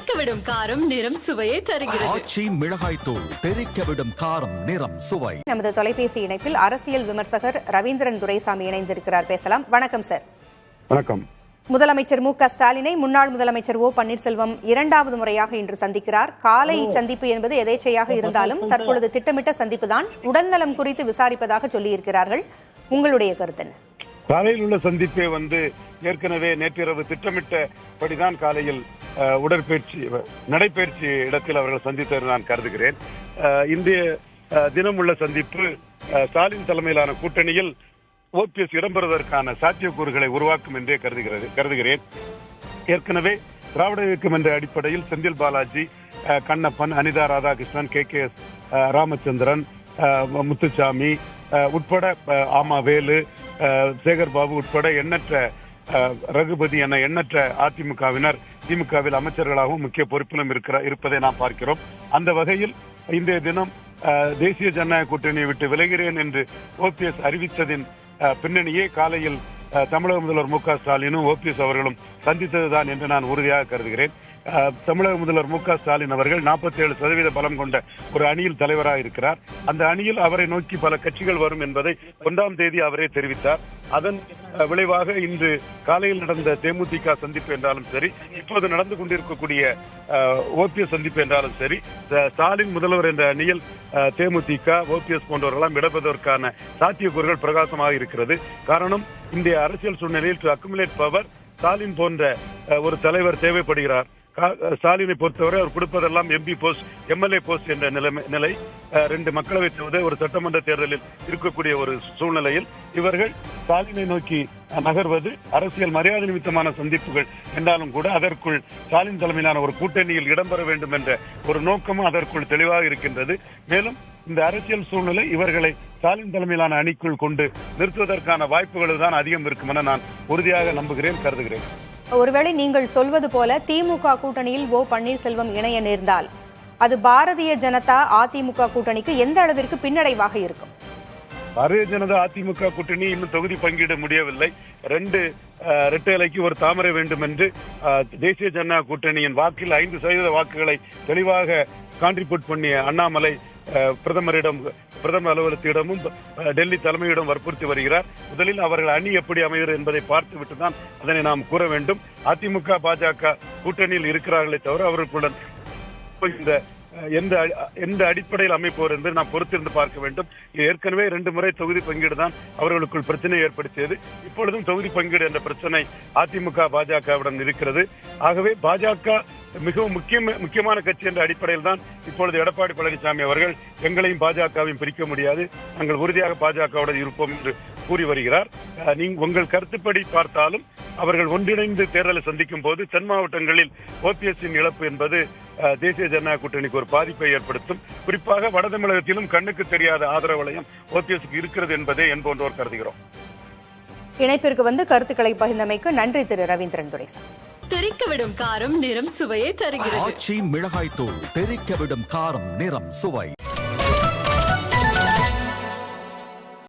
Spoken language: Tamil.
தெறிக்கவிடும் காரம் நிறம் சுவையை தருகிறது. ஆச்சி மிளகாய் தூள் தெறிக்கவிடும் காரம் நிறம் சுவை. நமது தொலைபேசி இணைப்பில் அரசியல் விமர்சகர் ரவீந்திரன் துரைசாமி இணைந்திருக்கிறார். பேசலாம். வணக்கம் சார். வணக்கம். முதலமைச்சர் மு.க. ஸ்டாலினை முன்னாள் முதலமைச்சர் ஓ பன்னீர்செல்வம் இரண்டாவது முறையாக இன்று சந்திக்கிறார். காலை சந்திப்பு என்பது எதேச்சையாக இருந்தாலும் தற்பொழுது திட்டமிட்ட சந்திப்பு தான். உடல்நலம் குறித்து விசாரிப்பதாக சொல்லியிருக்கிறார்கள். உங்களுடைய கருத்து என்ன? காலையில் உள்ள சந்திப்பே ஏற்கனவே நேற்றிரவு திட்டமிட்டபடிதான் காலையில் உடற்பயிற்சி நடைபயிற்சி இடத்தில் அவர்கள் சந்தித்தது நான் கருதுகிறேன். இன்றைய தினம் உள்ள சந்திப்பு ஸ்டாலின் தலைமையிலான கூட்டணியில் ஓபிஎஸ் இடம்பெறுவதற்கான சாத்தியக்கூறுகளை உருவாக்கும் என்றே கருதுகிறேன். ஏற்கனவே திராவிட இயக்கம் என்ற அடிப்படையில் செந்தில் பாலாஜி, கண்ணப்பன், அனிதா ராதாகிருஷ்ணன், KKS ராமச்சந்திரன், முத்துசாமி உட்பட வேலு, சேகர் பாபு உட்பட எண்ணற்ற ரகுபதி என எண்ணற்ற அதிமுகவினர் திமுகவில் அமைச்சர்களாகவும் முக்கிய பொறுப்பிலும் இருப்பதை நாம் பார்க்கிறோம். அந்த வகையில் இன்றைய தினம் தேசிய ஜனநாயக கூட்டணியை விட்டு விலகிறேன் என்று ஓபிஎஸ் அறிவித்ததின் பின்னணியே காலையில் தமிழக முதல்வர் மு.க. ஸ்டாலினும் ஓபிஎஸ் அவர்களும் சந்தித்ததுதான் என்று நான் உறுதியாக கருதுகிறேன். தமிழக முதல்வர் மு.க. ஸ்டாலின் அவர்கள் 47% பலம் கொண்ட ஒரு அணியில் தலைவராக இருக்கிறார். அந்த அணியில் அவரை நோக்கி பல கட்சிகள் வரும் என்பதை 1ஆம் தேதி அவரே தெரிவித்தார். அதன் விளைவாக இன்று காலையில் நடந்த தேமுதிக சந்திப்பு என்றாலும் சரி, இப்போது நடந்து கொண்டிருக்கக்கூடிய ஓபிஎஸ் சந்திப்பு என்றாலும் சரி, ஸ்டாலின் முதல்வர் என்ற அணியில் தேமுதிக, ஓபிஎஸ் போன்றவர்களெல்லாம் இடம்பெறுவதற்கான சாத்தியக்கூறுகள் பிரகாசமாக இருக்கிறது. காரணம், இந்திய அரசியல் சூழ்நிலையில் டு அக்குமுலேட் பவர் ஸ்டாலின் போன்ற ஒரு தலைவர் தேவைப்படுகிறார். ஸ்டாலினை பொறுத்தவரை அவர் கொடுப்பதெல்லாம் MP போஸ்ட், MLA போஸ்ட் என்ற நிலை 2 மக்களவை தேர்தல், ஒரு சட்டமன்ற தேர்தலில் இருக்கக்கூடிய ஒரு சூழ்நிலையில் இவர்கள் ஸ்டாலினை நோக்கி நகர்வது அரசியல் மரியாதை நிமித்தமான சந்திப்புகள் என்றாலும் கூட அதற்குள் ஸ்டாலின் தலைமையிலான ஒரு கூட்டணியில் இடம்பெற வேண்டும் என்ற ஒரு நோக்கமும் அதற்குள் தெளிவாக இருக்கின்றது. மேலும் இந்த அரசியல் சூழ்நிலை இவர்களை ஸ்டாலின் தலைமையிலான அணிக்குள் கொண்டு நிறுத்துவதற்கான வாய்ப்புகள் தான் அதிகம் இருக்கும் என நான் உறுதியாக நம்புகிறேன், கருதுகிறேன். ஒருவேளை நீங்கள் சொல்வது போல திமுக கூட்டணியில் ஓ பன்னீர்செல்வம் இணைய நேர்ந்தால் அது பாரதிய ஜனதா அதிமுக கூட்டணிக்கு எந்த அளவிற்கு பின்னடைவாக இருக்கும்? பாரதிய ஜனதா அதிமுக கூட்டணி இன்னும் தொகுதி பங்கீடு முடியவில்லை. 2 இரட்டை இலைக்கு ஒரு தாமரை வேண்டும் என்று தேசிய ஜனநாயக கூட்டணியின் வாக்கில் 5% வாக்குகளை தெளிவாக கான்ட்ரிபியூட் பண்ணிய அண்ணாமலை பிரதமர் அலுவலகத்திடமும் டெல்லி தலைமையிடம் வற்புறுத்தி வருகிறார். முதலில் அவர்கள் அணி எப்படி அமைகிறது என்பதை பார்த்துவிட்டு தான் அதனை நாம் கூற வேண்டும். அதிமுக பாஜக கூட்டணியில் இருக்கிறார்களே தவிர அவர்களுடன் எந்த அடிப்படையில் அமைப்பவர் என்பதை நாம் பொறுத்திருந்து பார்க்க வேண்டும். ஏற்கனவே 2 முறை தொகுதி பங்கீடு தான் அவர்களுக்குள் பிரச்சனை ஏற்படுத்தியது. இப்பொழுதும் தொகுதி பங்கீடு என்ற பிரச்சனை அதிமுக பாஜகவுடன் இருக்கிறது. ஆகவே பாஜக மிகவும் முக்கியமான கட்சி என்ற அடிப்படையில் தான் இப்பொழுது எடப்பாடி பழனிசாமி அவர்கள் எங்களையும் பாஜகவையும் பிரிக்க முடியாது, நாங்கள் உறுதியாக பாஜகவுடன் இருப்போம் என்று கூறி வருகிறார். உங்கள் கருத்துப்படி பார்த்தாலும் அவர்கள் ஒன்றிணைந்து தேர்தலை சந்திக்கும் போது தென் மாவட்டங்களில் ஓபிஎஸ்ஸின் இழப்பு என்பது தேசிய ஜனநாயக கூட்டணிக்கு ஒரு பாதிப்பை ஏற்படுத்தும். குறிப்பாக வட தமிழகத்திலும் கண்ணுக்கு தெரியாத ஆதரவு வளையம் ஓபிஎஸ்க்கு இருக்கிறது என்பதே என்போன்றோர் கருதுகிறோம். இணைப்பிற்கு கருத்துக்களை பகிர்ந்தமைக்கு நன்றி திரு ரவீந்திரன் துரைசாமி. தெறிக்கவிடும் காரம் நிறம் சுவையை தருகிறது. ஆச்சி மிளகாய் தூள் தெறிக்கவிடும் காரம் நிறம் சுவை.